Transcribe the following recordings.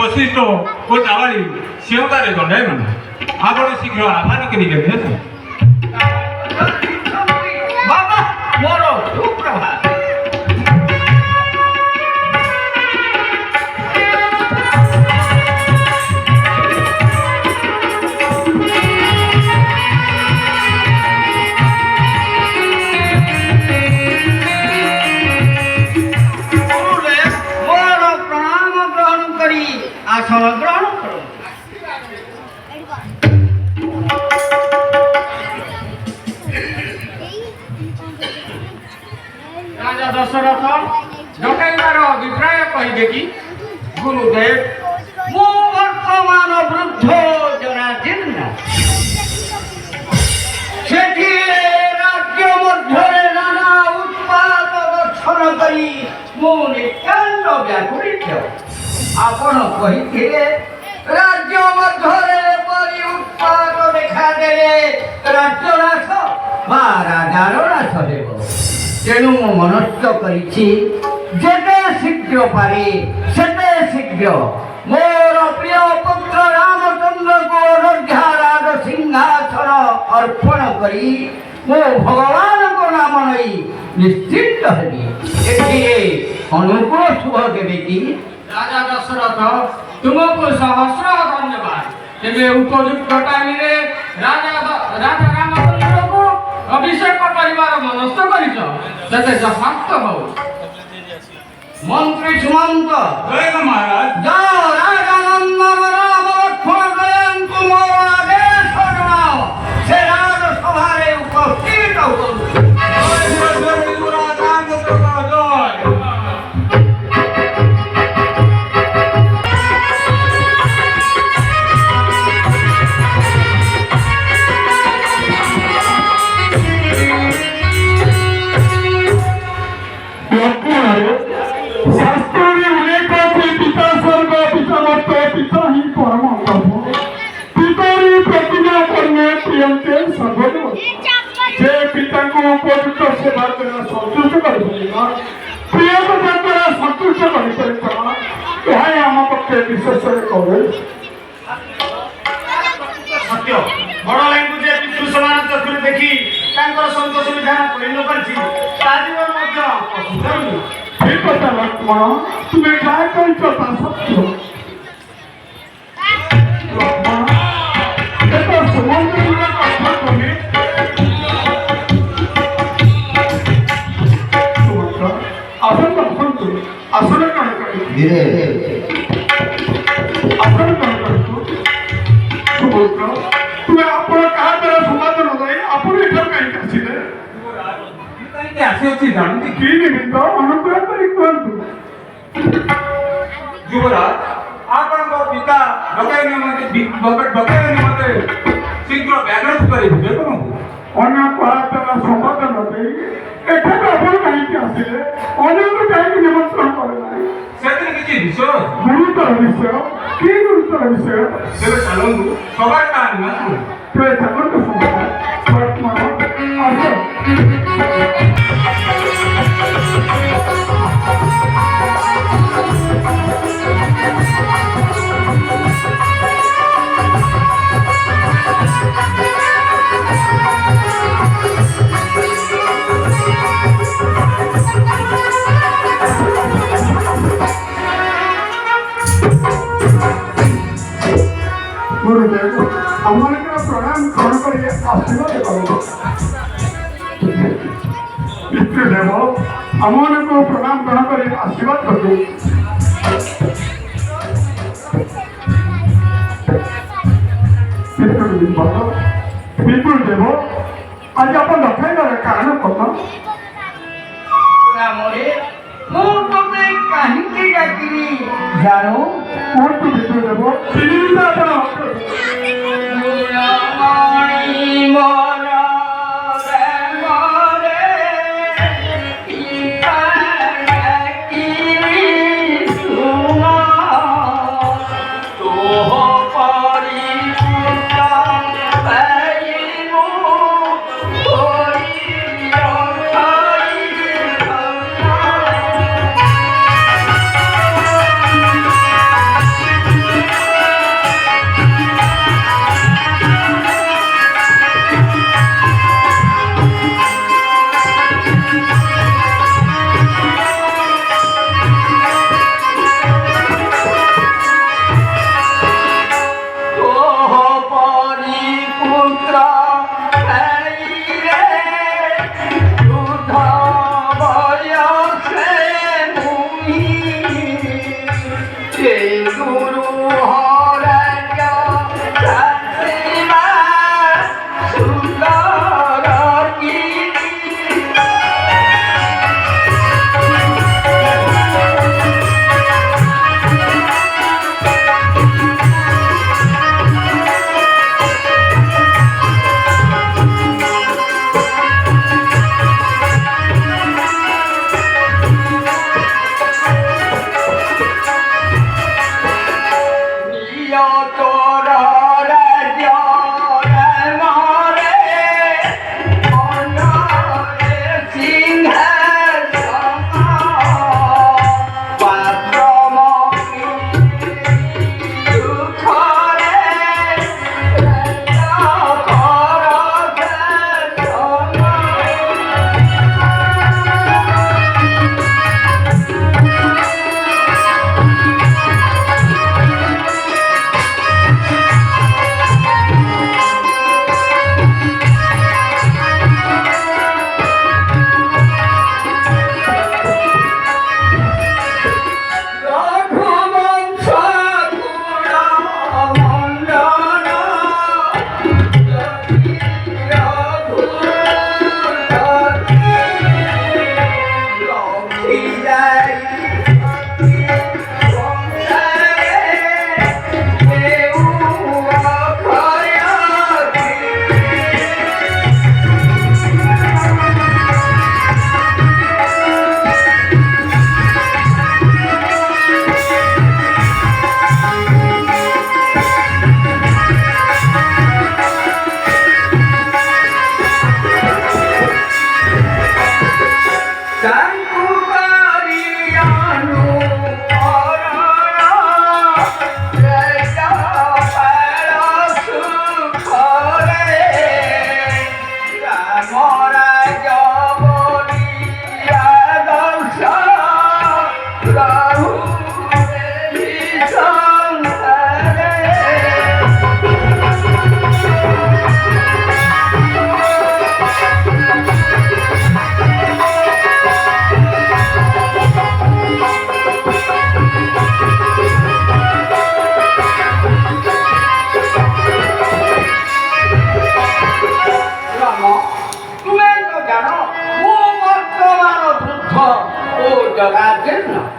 वशिष्ठ ओ जावाली शिवकारे दंडाय मन आपण शीघ्र आभार करी गेले बाबा मोरो सुप्रभात आसन ग्रहण करो राजा दशरथ डकैबार अभिप्राय कहिबे कि गुरुदेव मो वर्तमान वृद्ध जराजीर्ण सेठी राज्य मध्य नाना उत्पाद दर्शन करी मो नित्यान्न व्याकुलित आपण कहिथिले राज्य मध्यरे परि उत्पाद देखा देले राज्य नाश बा राजार नाश हेब तेणु मनस्थ करिछि जेते शीघ्र पारे सेते शीघ्र मोर प्रिय पुत्र रामचंद्र को अयोध्या राज सिंहासन अर्पण करी मो भगवान को नाम नहीं निश्चिंत हेबी एथिरे अनुकूल शुभ देवे की राजा दशरथ तुमको सहस्र धन्यवाद तेरे उपयुक्त टाइम रे राजा रामचंद्र को अभिषेक परिवार मनस्थ करिछ तते जहास्त हो मंत्री सुमंत जय महाराज जाओ राजा नंदन राम लक्ष्मण गयन तुम आदेश जनाओ से राज सभा रे उपस्थित हो उपयुक्त सेवा संतुष्ट कर प्रिय द्वारा संतुष्ट कर आम पक्षे विशेष सत्य बड़ लाइन पितृ समान चक्षुरे देखी संतोष विधान कर ठीक कथा लक्ष्मण तुम्हें क्या कर सत्य आसन कौन तुम्हें आपण कहा तरह समाधान होता आपण इधर कहीं आसिले कहीं आसी अछि जानती की निमित्त अनुग्रह करी कहतु युवराज आपण पिता डकैनी मते शीघ्र व्याघ्र करी बुझे कोन अन्य कहा तरह समाधान होता एठा आपण कहीं आसिले अन्य को कहीं निमंत्रण करे नाही सेतरे किछि विषय गुरुतर विषय की गुरुतर विषय तेरे चलंदु सबार कहानी ना सुन तेरे चलंदु सुन वर्तमान गुरुदेव हमारे प्रणाम ग्रहण करिए आशीर्वाद करो पितृदेव हमारे को प्रणाम ग्रहण करिए आशीर्वाद करो पितृदेव आज अपन दखाइबार कारण कौन कहीं जानो कौन तू पितृदेव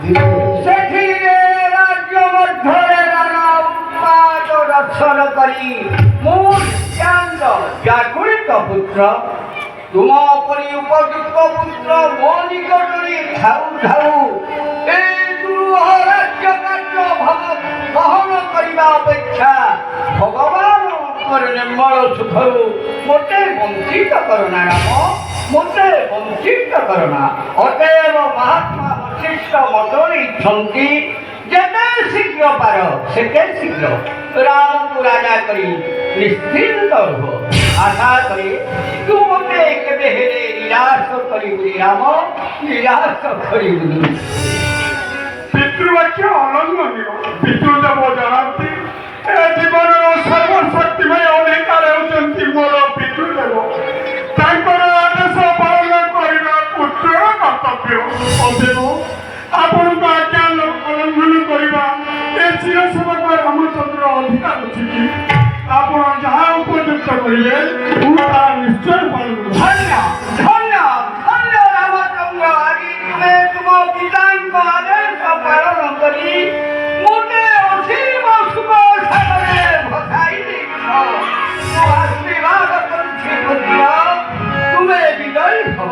ସେଥିରେ ରାଜ୍ୟ ମଧ୍ୟରେ ନାନା ଉତ୍ପାଦ ଦର୍ଶନ କରି ମୁଁ ନିତ୍ୟାନ୍ତ ବ୍ୟାକୁଳିତ ପୁତ୍ର ତୁମ ପରି ଉପଯୁକ୍ତ ପୁତ୍ର ମୋ ନିକଟରେ ଥାଉ ଥାଉ ଏ ଦୁରୂହ ରାଜ୍ୟ କାର୍ଯ୍ୟ ବହନ କରିବା ଅପେକ୍ଷା ଭଗବାନଙ୍କର ନିର୍ମଳ ସୁଖରୁ ମୋତେ ବଞ୍ଚିତ କରନା ରାମ, ମୋତେ ବଞ୍ଚିତ କରନା। ଅତଏବ ମହାତ୍ମା ବଶିଷ୍ଠ ମତ ନେଇଛନ୍ତି ଯେତେ ଶୀଘ୍ର ପାର ସେତେ ଶୀଘ୍ର ରାମକୁ ରାଜା କରି ନିଶ୍ଚିନ୍ତ ରୁହ। ଆଶା କରେ ତୁ ମୋତେ କେବେ ହେଲେ ନିରାଶ କରିବୁନି ରାମ, ନିରାଶ କରିବୁନି। ପିତୃବାକ୍ୟ ଅଲଙ୍ଗନୀୟ। ପିତୃଦେବ ଜାଣନ୍ତି ଏ ଜୀବନର ସର୍ବଶକ୍ତିମୟ ଅଧିକାର ହେଉଛନ୍ତି ମୋର ପିତୃଦେବ। ତାଙ୍କର ଆଦେଶ ପାଳନ କରିବା ପୁତ୍ରର କର୍ତ୍ତବ୍ୟ। ଅଦେବ ଆପଣଙ୍କ ଆଜ୍ଞା ଉଲ୍ଲଂଘନ କରିବା ଏ ଚିରସେବକ ରାମଚନ୍ଦ୍ର ଅଧିକାର ଅଛି କି? ଆପଣ ଯାହା ଉପଯୁକ୍ତ କରିବେ ମୁଁ ତାହା ନିଶ୍ଚୟ ପାଳନ କରିବି। ଧନ୍ୟ ଧନ୍ୟ ଧନ୍ୟ ରାମଚନ୍ଦ୍ର, ଆଜି ତୁମେ ତୁମ ପିତାଙ୍କ ଆଦେଶ ପାଳନ କରି ମୋତେ ଅସୀମ ସୁଖ ସାଗରରେ ଭସାଇ ଦେଇଛ। ମୁଁ ଆଶୀର୍ବାଦ କରୁଛି ପୁତ୍ର, ତୁମେ ବିଜୟୀ ହବ।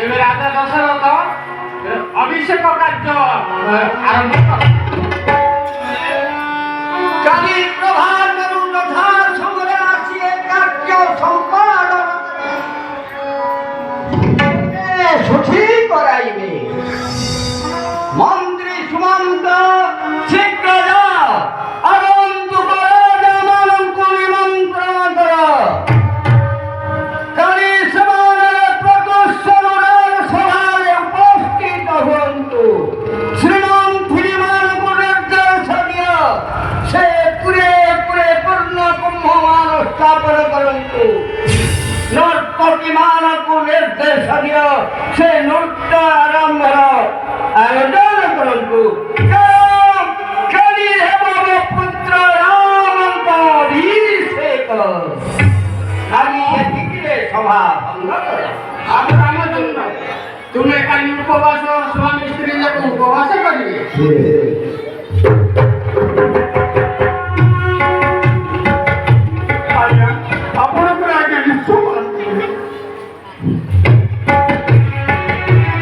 ଏବେ ରାଜା ଦଶରଥ ଅଭିଷେକ କାର୍ଯ୍ୟ ଆରମ୍ଭ କର। କାଲି ପ୍ରଭାତରୁ ଯଥା ସମୟରେ ଆସି ଏ କାର୍ଯ୍ୟ ସମ୍ପାଦନ ସୂଚୀ କରାଇବେ। ମନ୍ତ୍ରୀ ସୁମନ୍ତ ଶୀଘ୍ର ଯାଅ, ଆଗନ୍ତୁକ ରାଜାମାନଙ୍କୁ ନିମନ୍ତ୍ରଣ କର। କାଲି ସେମାନେ ପ୍ରଦର୍ଶନ ସଭାରେ ଉପସ୍ଥିତ ହୁଅନ୍ତୁ। ଶ୍ରୀମନ୍ତୀମାନଙ୍କୁ ନିର୍ଦ୍ଦେଶ ଦିଅ ସେ ପୁରେ ପୁରେ ପୂର୍ଣ୍ଣ କୁମ୍ଭମାନ ସ୍ଥାପନ କରନ୍ତୁ। ନର୍ତ୍ତକୀମାନଙ୍କୁ ନିର୍ଦ୍ଦେଶ ଦିଅ ସେ ନୃତ୍ୟ ଆରମ୍ଭର ଆୟୋଜନ କରନ୍ତୁ। କାଲି ହେବ ମୋ ପୁତ୍ର ରାମଙ୍କ ଅଭିଷେକ। କାଲି ଏତିକିରେ ସଭା ଭଙ୍ଗ କର। ଆଉ ରାମଚନ୍ଦ୍ର ତୁମେ କାଲି ଉପବାସ ସ୍ୱାମୀ ସ୍ତ୍ରୀ ଯାକ ଉପବାସ କରିବେ।